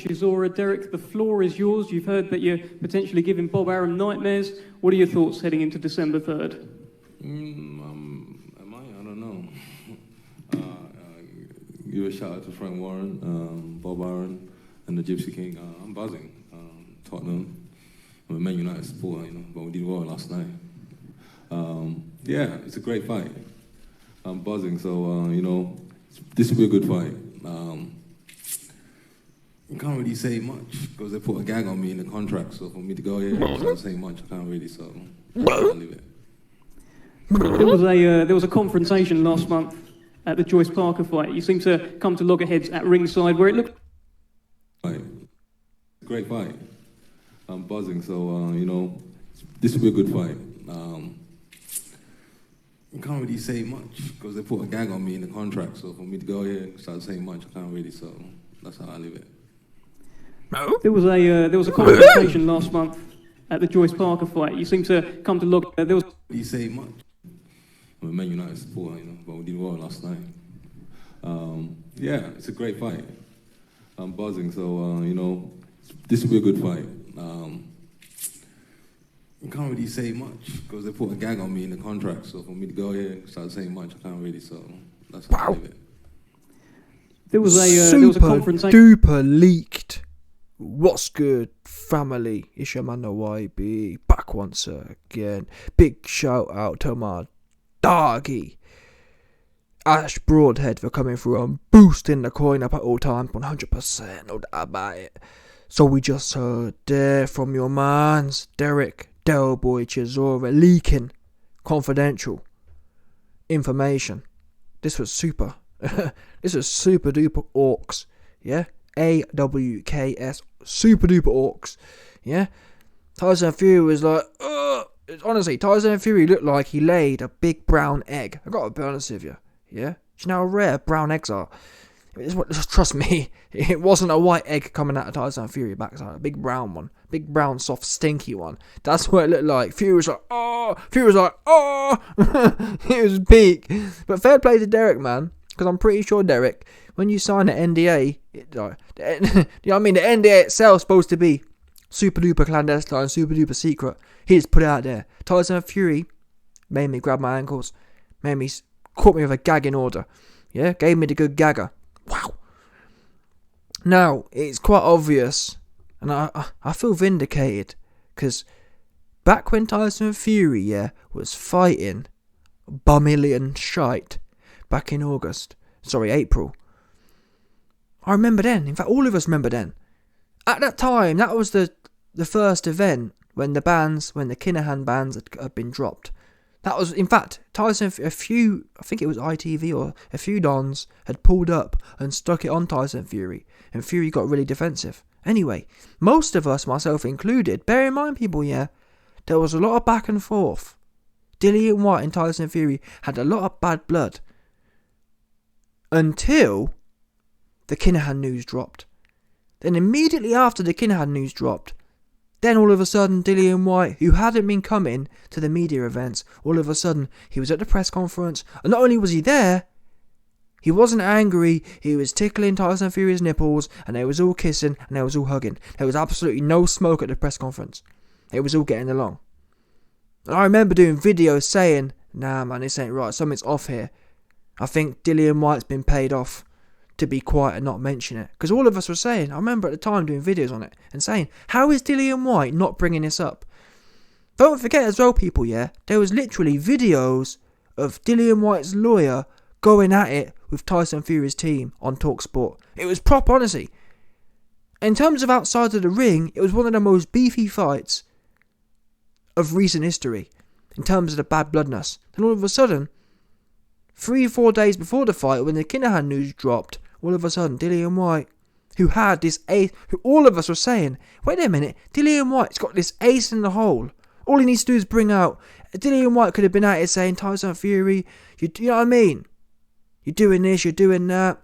Chisora. Derek, the floor is yours. You've heard that you're potentially giving Bob Arum nightmares. What are your thoughts heading into December 3rd? Am I? I don't know. Give a shout out to Frank Warren, Bob Arum, and the Gypsy King. I'm buzzing. Tottenham. I'm a Man United supporter, but we did well last night. Yeah, it's a great fight. I'm buzzing, so, this will be a good fight. I can't really say much because they put a gag on me in the contract, so for me to go here and start saying much, I can't really, so I'll leave it. There was a confrontation last month at the Joyce Parker fight. You seem to come to loggerheads at ringside where it looked... Great fight. I'm buzzing, so, this will be a good fight. I can't really say much because they put a gag on me in the contract, so for me to go here and start saying much, I can't really, so that's how I leave it. There was a confrontation last month at the Joyce Parker fight. You seem to come to loggerheads... There was... Really say much. I'm a Man United supporter, but we did well last night. Yeah, it's a great fight. I'm buzzing, so, this will be a good fight. I can't really say much because they put a gag on me in the contract, so for me to go here and start saying much, I can't really, so that's how I leave it. There was a confrontation... Duper leaked. What's good, family? It's your man, the YB, back once again. Big shout out to my doggy Ash Broadhead for coming through and boosting the coin up at all times, 100%, no doubt about it. So we just heard there from your mans, Derek Delboy Chisora, leaking confidential information. This was super. This was super duper orcs, yeah? AWKS, super duper orcs, yeah? Tyson Fury was like, honestly, Tyson Fury looked like he laid a big brown egg. I gotta be honest with you, yeah? Do you know how rare brown eggs are? Trust me, it wasn't a white egg coming out of Tyson Fury backside, a big brown one. Big brown, soft, stinky one. That's what it looked like. Fury was like, oh! Fury was like, oh! It was peak. But fair play to Derek, man. Because I'm pretty sure, Derek, when you sign an NDA, you know what I mean? The NDA itself is supposed to be super duper clandestine, super duper secret. He just put it out there. Tyson Fury made me grab my ankles. Caught me with a gagging order. Yeah? Gave me the good gagger. Wow. Now, it's quite obvious, and I feel vindicated, because back when Tyson Fury, was fighting Bumillion shite back in April. I remember then. In fact, all of us remember then. At that time, that was the first event when the Kinahan bans had been dropped. That was, in fact, Tyson, I think it was ITV or a few dons had pulled up and stuck it on Tyson Fury, and Fury got really defensive. Anyway, most of us, myself included, bear in mind, people, there was a lot of back and forth. Dillian Whyte and Tyson Fury had a lot of bad blood. Until the Kinahan news dropped. Then immediately after the Kinahan news dropped, then all of a sudden Dillian Whyte, who hadn't been coming to the media events, all of a sudden he was at the press conference, and not only was he there, he wasn't angry, he was tickling Tyson Fury's nipples, and they was all kissing, and they was all hugging. There was absolutely no smoke at the press conference. It was all getting along. And I remember doing videos saying, nah man, this ain't right, something's off here. I think Dillian Whyte's been paid off to be quiet and not mention it. Because all of us were saying, I remember at the time doing videos on it, and saying, how is Dillian Whyte not bringing this up? Don't forget as well, people, there was literally videos of Dillian Whyte's lawyer going at it with Tyson Fury's team on TalkSport. It was proper, honestly. In terms of outside of the ring, it was one of the most beefy fights of recent history, in terms of the bad bloodness. Then all of a sudden, 3-4 days before the fight, when the Kinahan news dropped, all of a sudden, Dillian Whyte, who had this ace, who all of us were saying, wait a minute, Dillian Whyte's got this ace in the hole. All he needs to do is bring out, Dillian Whyte could have been out here saying, Tyson Fury, you know what I mean? You're doing this, you're doing that.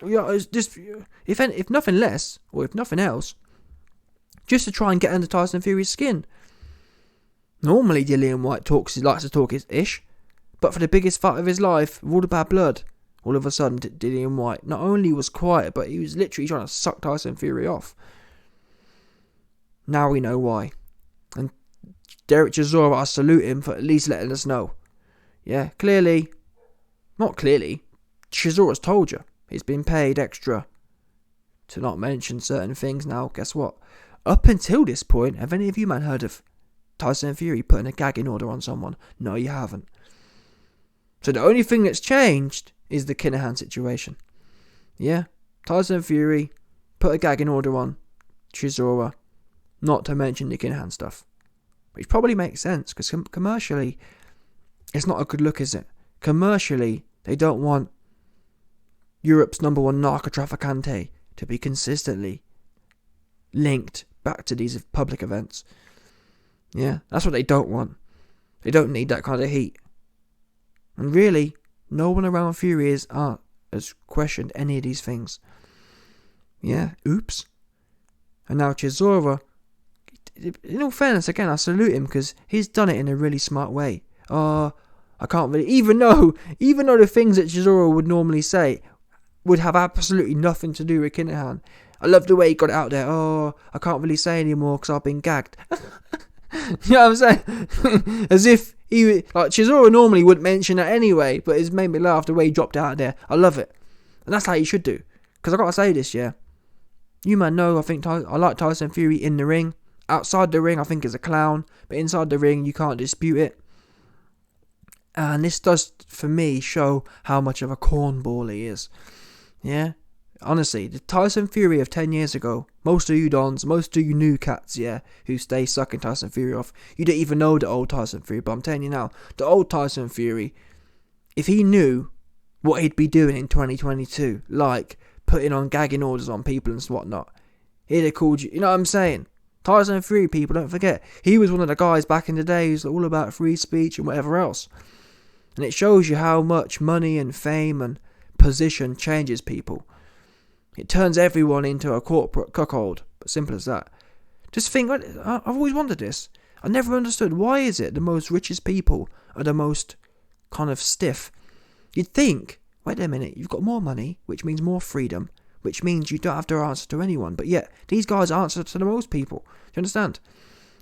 It's just, if nothing less, or if nothing else, just to try and get under Tyson Fury's skin. Normally, Dillian Whyte likes to talk his ish, but for the biggest fight of his life, with all the bad blood, all of a sudden Dillian Whyte not only was quiet, but he was literally trying to suck Tyson Fury off. Now we know why. And Derek Chisora, I salute him for at least letting us know. Yeah, not clearly, Chisora's told you. He's been paid extra to not mention certain things. Now, guess what? Up until this point, have any of you man heard of Tyson Fury putting a gagging order on someone? No, you haven't. So the only thing that's changed is the Kinahan situation. Yeah, Tyson Fury put a gagging order on Chisora, not to mention the Kinahan stuff. Which probably makes sense, because commercially, it's not a good look, is it? Commercially, they don't want Europe's number one narco-trafficante to be consistently linked back to these public events. Yeah, that's what they don't want. They don't need that kind of heat. And really, no one around Fury has questioned any of these things. Yeah, oops. And now Chisora, in all fairness, again, I salute him because he's done it in a really smart way. I can't really, even though the things that Chisora would normally say would have absolutely nothing to do with Kinahan. I love the way he got it out there. I can't really say anymore because I've been gagged. You know what I'm saying? As if Chisora normally wouldn't mention that anyway, but it's made me laugh the way he dropped it out there. I love it. And that's how you should do. Because I gotta say this, yeah. You man know, I like Tyson Fury in the ring. Outside the ring, I think he's a clown. But inside the ring, you can't dispute it. And this does, for me, show how much of a cornball he is. Yeah? Honestly, the Tyson Fury of 10 years ago, most of you dons, most of you new cats, yeah, who stay sucking Tyson Fury off, you don't even know the old Tyson Fury, but I'm telling you now, the old Tyson Fury, if he knew what he'd be doing in 2022, like putting on gagging orders on people and whatnot, he'd have called you, you know what I'm saying? Tyson Fury, people, don't forget, he was one of the guys back in the day who's all about free speech and whatever else. And it shows you how much money and fame and position changes people. It turns everyone into a corporate cuckold. But simple as that. Just think, I've always wondered this. I never understood, why is it the most richest people are the most kind of stiff? You'd think, wait a minute, you've got more money, which means more freedom, which means you don't have to answer to anyone. But yet, these guys answer to the most people. Do you understand?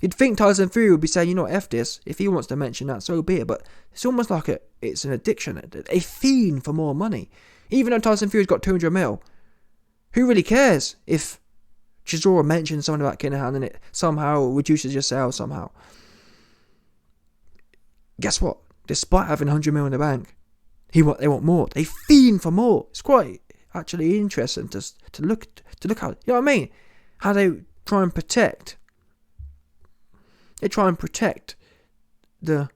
You'd think Tyson Fury would be saying, you know, F this. If he wants to mention that, so be it. But it's almost like it's an addiction, a fiend for more money. Even though Tyson Fury's got 200 mil, who really cares if Chisora mentions something about Kinahan and it somehow reduces your sales somehow? Guess what? Despite having 100 mil in the bank, they want more. They fiend for more. It's quite actually interesting to look how, you know what I mean? How they try and protect. They try and protect the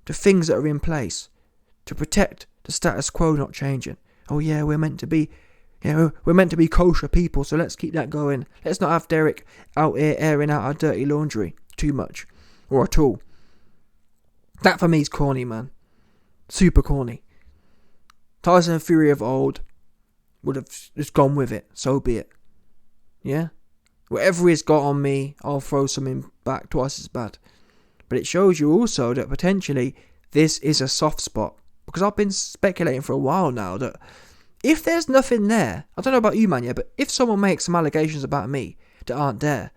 things that are in place, to protect the status quo not changing. Oh yeah, we're meant to be kosher people, so let's keep that going. Let's not have Derek out here airing out our dirty laundry too much or at all. That for me is corny, man. Super corny. Tyson Fury of old would have just gone with it. So be it. Yeah? Whatever he's got on me, I'll throw something back twice as bad. But it shows you also that potentially this is a soft spot. Because I've been speculating for a while now that if there's nothing there, I don't know about you, man, yeah, but if someone makes some allegations about me that aren't there,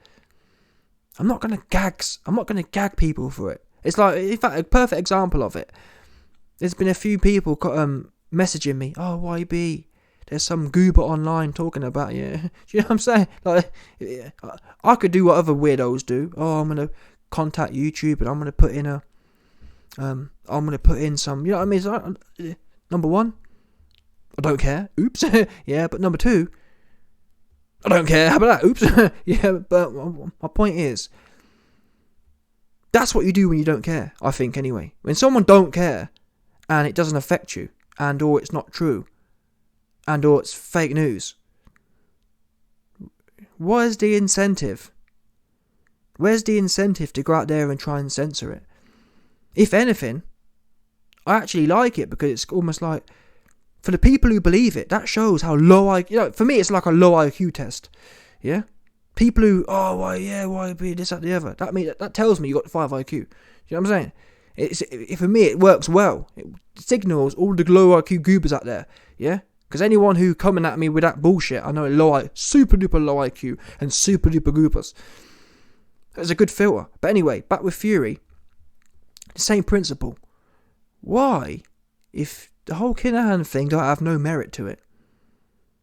I'm not going to gag people for it. It's like, in fact, a perfect example of it. There's been a few people messaging me, oh, YB, there's some goober online talking about you. Do you know what I'm saying? Like, I could do what other weirdos do. Oh, I'm going to contact YouTube and I'm going to put in some, you know what I mean? So, number one, I don't care. Oops. Yeah, but number two, I don't care. How about that? Oops. Yeah, but my point is, that's what you do when you don't care, I think, anyway. When someone don't care and it doesn't affect you, and or it's not true, and or it's fake news, where's the incentive? Where's the incentive to go out there and try and censor it? If anything, I actually like it because it's almost like, for the people who believe it, that shows how low for me it's like a low IQ test. Yeah? People who, why be this, that, the other. That tells me you got 5 IQ. You know what I'm saying? For me, it works well. It signals all the low IQ goobers out there, yeah? Because anyone who coming at me with that bullshit, I know super duper low IQ and super duper goobers. It's a good filter. But anyway, back with Fury. The same principle. Why, if the whole Kinahan thing don't have no merit to it,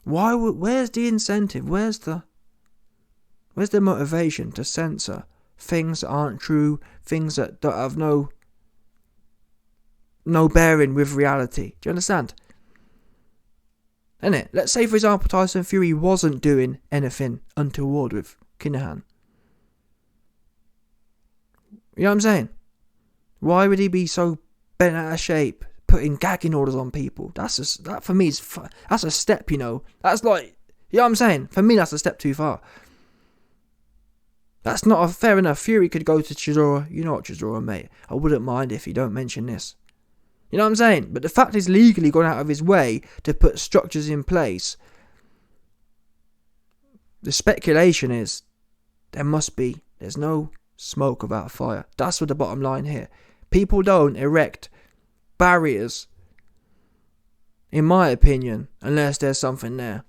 where's the incentive? Where's the motivation to censor things that aren't true, things that don't have no bearing with reality? Do you understand? Innit? Let's say, for example, Tyson Fury wasn't doing anything untoward with Kinahan. You know what I'm saying? Why would he be so bent out of shape, putting gagging orders on people? That for me that's a step, you know. That's like, you know what I'm saying? For me, that's a step too far. That's not fair enough. Fury could go to Chisora. You know what, Chisora, mate? I wouldn't mind if you don't mention this. You know what I'm saying? But the fact he's legally gone out of his way to put structures in place, the speculation is there's no smoke without fire. That's what the bottom line here. People don't erect barriers, in my opinion, unless there's something there.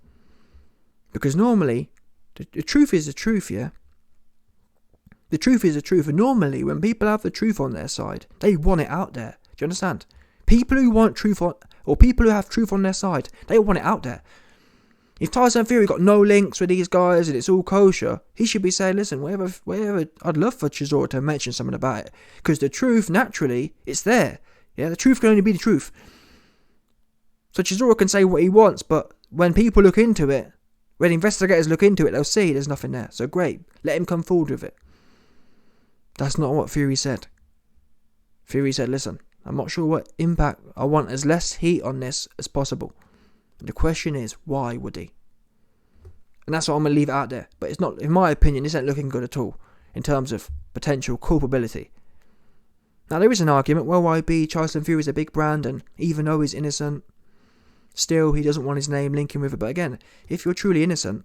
Because normally, the truth is the truth, yeah? The truth is the truth. And normally, when people have the truth on their side, they want it out there. Do you understand? People who want truth or people who have truth on their side, they want it out there. If Tyson Fury got no links with these guys and it's all kosher, he should be saying, listen, wherever, I'd love for Chisora to mention something about it. Because the truth, naturally, it's there. Yeah, the truth can only be the truth. So Chisora can say what he wants, but when people look into it, when investigators look into it, they'll see there's nothing there. So great, let him come forward with it. That's not what Fury said. Fury said, listen, I'm not sure what impact, I want as less heat on this as possible. The question is, why would he? And that's what I'm going to leave it out there. But it's not, in my opinion, this ain't looking good at all in terms of potential culpability. Now, there is an argument, well, YB, Tyson Fury is a big brand, and even though he's innocent, still he doesn't want his name linking with it. But again, if you're truly innocent,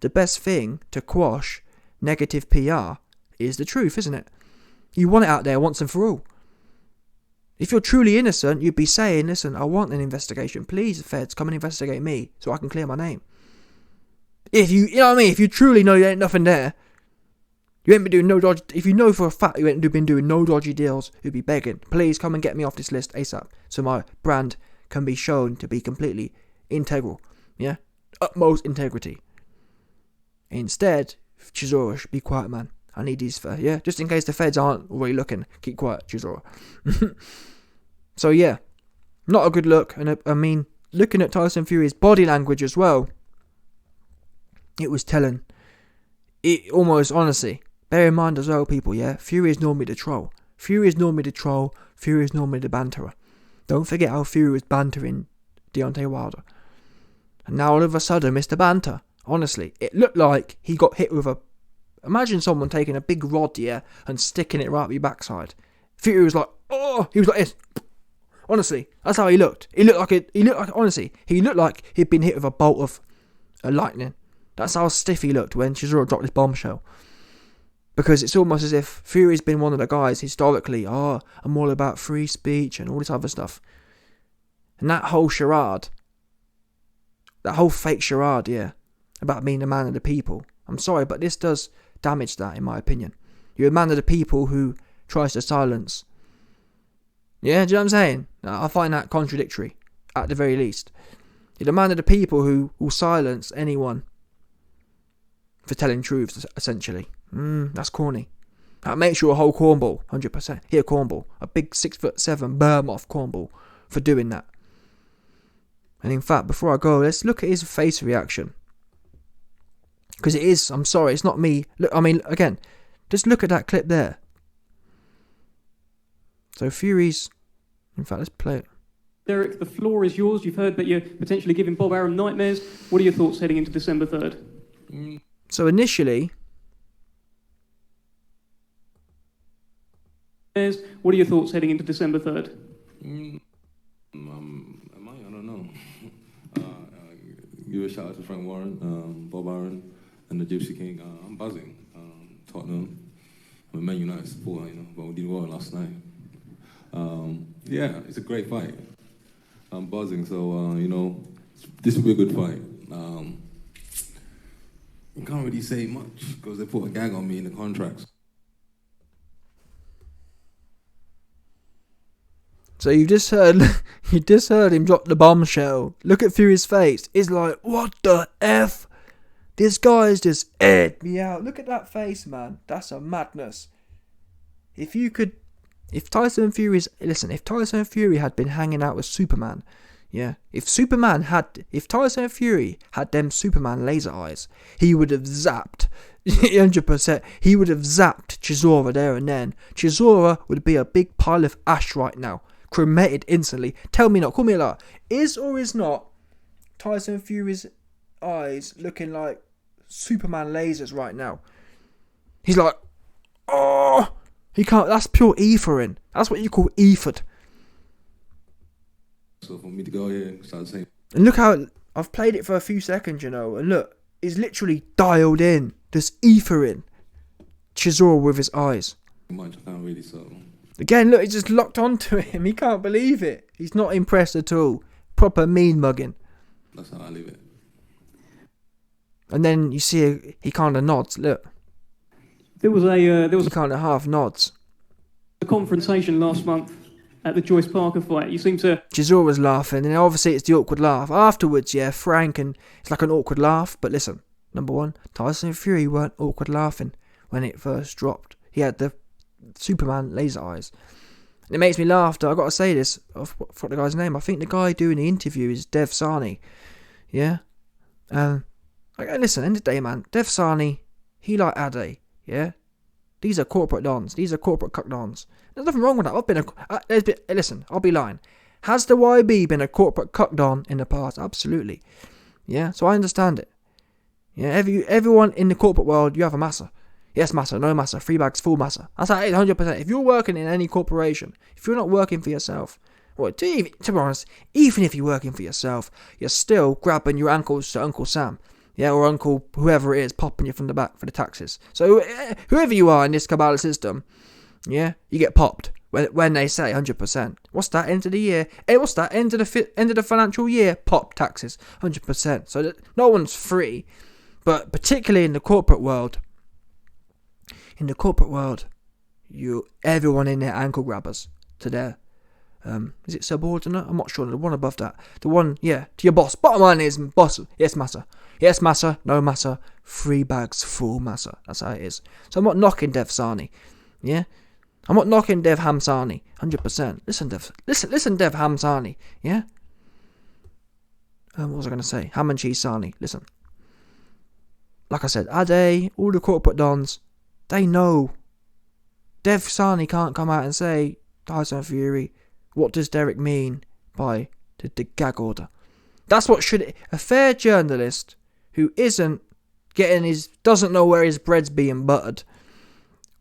the best thing to quash negative PR is the truth, isn't it? You want it out there once and for all. If you're truly innocent, you'd be saying, listen, I want an investigation. Please, feds, come and investigate me so I can clear my name. You know what I mean? If you truly know there ain't nothing there, you ain't been doing no dodgy, if you know for a fact you ain't been doing no dodgy deals, you'd be begging, please come and get me off this list ASAP so my brand can be shown to be completely integral. Yeah? Utmost integrity. Instead, Chisora should be quiet, man. I need these, yeah? Just in case the feds aren't already looking. Keep quiet, Chisora. So yeah, not a good look. And I mean, looking at Tyson Fury's body language as well, it was telling. It almost, honestly, bear in mind as well, people, yeah? Fury is normally the troll. Fury is normally the banterer. Don't forget how Fury was bantering Deontay Wilder. And now all of a sudden, Mr. Banter, honestly, it looked like he got hit with a... Imagine someone taking a big rod, yeah, and sticking it right up your backside. Fury was like, oh, he was like this. Honestly, that's how he looked. He looked like he'd been hit with a bolt of lightning. That's how stiff he looked when Chisora dropped this bombshell. Because it's almost as if Fury's been one of the guys historically, I'm all about free speech and all this other stuff. And that whole charade, that whole fake charade, yeah, about being a man of the people. I'm sorry, but this does damage that, in my opinion. You're a man of the people who tries to silence. Yeah, do you know what I'm saying? I find that contradictory, at the very least. You're the man of the people who will silence anyone for telling truths, essentially. That's corny. That makes you a whole cornball, 100%. Here, cornball. A big 6'7" Behemoth cornball for doing that. And in fact, before I go, let's look at his face reaction. Because it is, I'm sorry, it's not me. Look, I mean, again, just look at that clip there. So Fury's, in fact, let's play it. Derek, the floor is yours. You've heard that you're potentially giving Bob Arum nightmares. What are your thoughts heading into December 3rd? So initially... What are your thoughts heading into December 3rd? I don't know. Give a shout out to Frank Warren, Bob Arum, and the Gypsy King. I'm buzzing. Tottenham. I'm a Man United supporter, but we did well last night. Yeah, it's a great fight. I'm buzzing, so, this will be a good fight. I can't really say much because they put a gag on me in the contracts. So you just heard him drop the bombshell. Look at Fury's face. He's like, what the F? This guy's just aired me out. Look at that face, man. That's a madness. If Tyson Fury had been hanging out with Superman, yeah, if Tyson Fury had them Superman laser eyes, he would have zapped, 100%, he would have zapped Chisora there and then. Chisora would be a big pile of ash right now, cremated instantly. Tell me not, call me a liar. Is or is not Tyson Fury's eyes looking like Superman lasers right now? He's like, oh, he can't. That's pure ethering. That's what you call ethered. So for me to go here and start saying, And look how I've played it for a few seconds, and look, he's literally dialed in, just ethering Chisora with his eyes. much, I can't really, so. Again, look, he's just locked onto him. He can't believe it. He's not impressed at all. Proper mean mugging. That's how I leave it. And then you see he kind of nods. Look, There was he kind of half nods. a confrontation last month at the Joyce Parker fight. You seem to... Chisora's laughing, and obviously it's the awkward laugh. Afterwards, yeah, Frank, and it's like an awkward laugh. But listen, number one, Tyson Fury weren't awkward laughing when it first dropped. He had the Superman laser eyes. And it makes me laugh. I've got to say this. I forgot the guy's name. I think the guy doing the interview is Dev Sani. Yeah? Listen, end of the day, man. Dev Sani, he like Ade. Yeah? These are corporate dons. These are corporate cuck dons. There's nothing wrong with that. Listen, I'll be lying. Has the YB been a corporate cuck don in the past? Absolutely. Yeah? So I understand it. Yeah? Everyone in the corporate world, you have a massa. Yes, massa, no massa, free bags, full massa. That's how it is, 100%. If you're working in any corporation, if you're not working for yourself, well, to be honest, even if you're working for yourself, you're still grabbing your ankles to Uncle Sam. Yeah, or Uncle whoever it is, popping you from the back for the taxes. So whoever you are in this Kabbalah system, yeah, you get popped when they say 100%. What's that, end of the year? What's that, end of the financial year? Pop taxes, 100%. So that no one's free, but particularly in the corporate world, everyone in their ankle grabbers to their, is it subordinate? I'm not sure. The one above that. The one, yeah, to your boss. Bottom line is, boss, yes, massa. Yes, massa, no massa. Free bags, full massa. That's how it is. So I'm not knocking Dev Sani. Yeah? I'm not knocking Dev Hamsani. 100%. Listen, Dev Hamsani. Yeah? What was I going to say? Ham and cheese Sani. Listen. Like I said, Ade, all the corporate dons, they know. Dev Sani can't come out and say, Tyson Fury, what does Derek mean by the gag order? That's what should... A fair journalist who doesn't know where his bread's being buttered,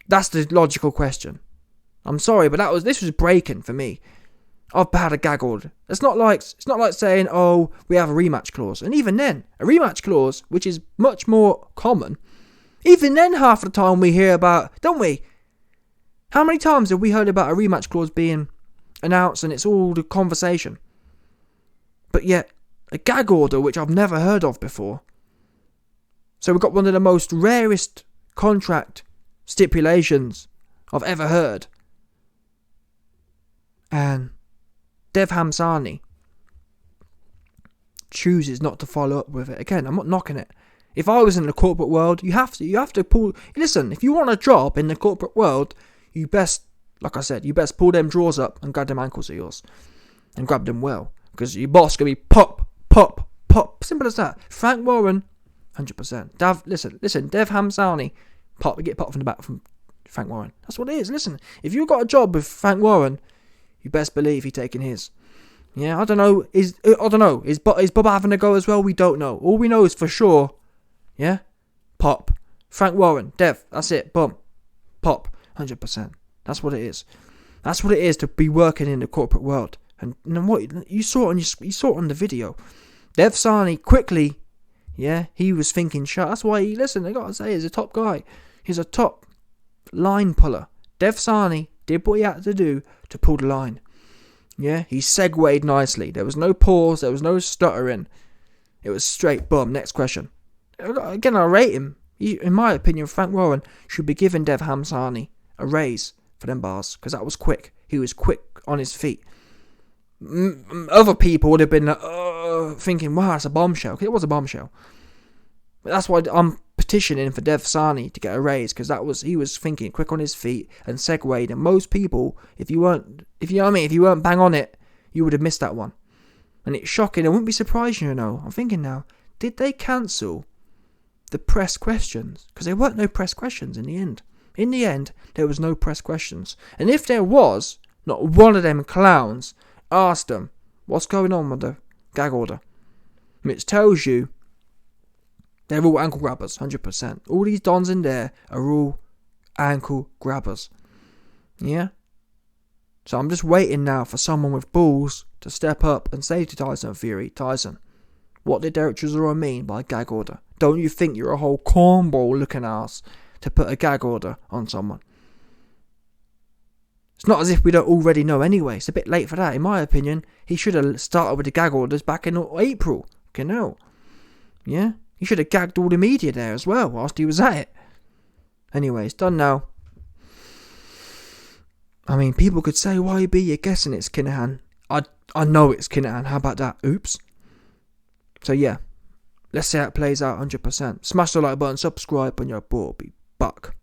that's the logical question. I'm sorry, but this was breaking for me. I've had a gag order. It's not like saying, oh, we have a rematch clause. And even then, a rematch clause, which is much more common, even then half the time we hear about, don't we? How many times have we heard about a rematch clause being announced and it's all the conversation? But yet, a gag order, which I've never heard of before. So we've got one of the most rarest contract stipulations I've ever heard. And Dev Hamsani chooses not to follow up with it. Again, I'm not knocking it. If I was in the corporate world, you have to pull... Listen, if you want a job in the corporate world, you best, like I said, pull them drawers up and grab them ankles of yours. And grab them well. Because your boss going to be pop, pop, pop. Simple as that. Frank Warren, 100%. Listen, Dev Hamsani, get popped from the back from Frank Warren. That's what it is. Listen, if you've got a job with Frank Warren, you best believe he's taking his. Yeah, I don't know. Is Bob having a go as well? We don't know. All we know is for sure, yeah, pop. Frank Warren, Dev, that's it. Boom. Pop. 100%. That's what it is. That's what it is to be working in the corporate world. And what you saw on the video. Dev Sani quickly, yeah, he was thinking shut. That's why I gotta say, he's a top guy. He's a top line puller. Dev Sani did what he had to do to pull the line. Yeah, he segued nicely. There was no pause. There was no stuttering. It was straight, boom, next question. Again, I rate him. In my opinion, Frank Warren should be giving Dev Hamsani a raise for them bars, because that was quick. He was quick on his feet. Other people would have been thinking, wow, it's a bombshell. It was a bombshell. But that's why I'm petitioning for Dev Sani to get a raise, because he was thinking quick on his feet and segued. And most people, if you weren't bang on it, you would have missed that one. And it's shocking. I wouldn't be surprised, I'm thinking now, did they cancel the press questions? Because there weren't no press questions in the end. In the end, there was no press questions. And if there was, not one of them clowns asked them, what's going on with the gag order? Which tells you they're all ankle grabbers, 100%. All these dons in there are all ankle grabbers. Yeah? So I'm just waiting now for someone with balls to step up and say to Tyson Fury, Tyson, what did Derek Chisora mean by gag order? Don't you think you're a whole cornball looking ass to put a gag order on someone? It's not as if we don't already know anyway. It's a bit late for that. In my opinion, he should have started with the gag orders back in April. Yeah? He should have gagged all the media there as well whilst he was at it. Anyway, it's done now. I mean, people could say, YB, you're guessing it's Kinahan. I know it's Kinahan. How about that? Oops. So yeah, let's see how it plays out 100%. Smash the like button, subscribe, and your boy will be back.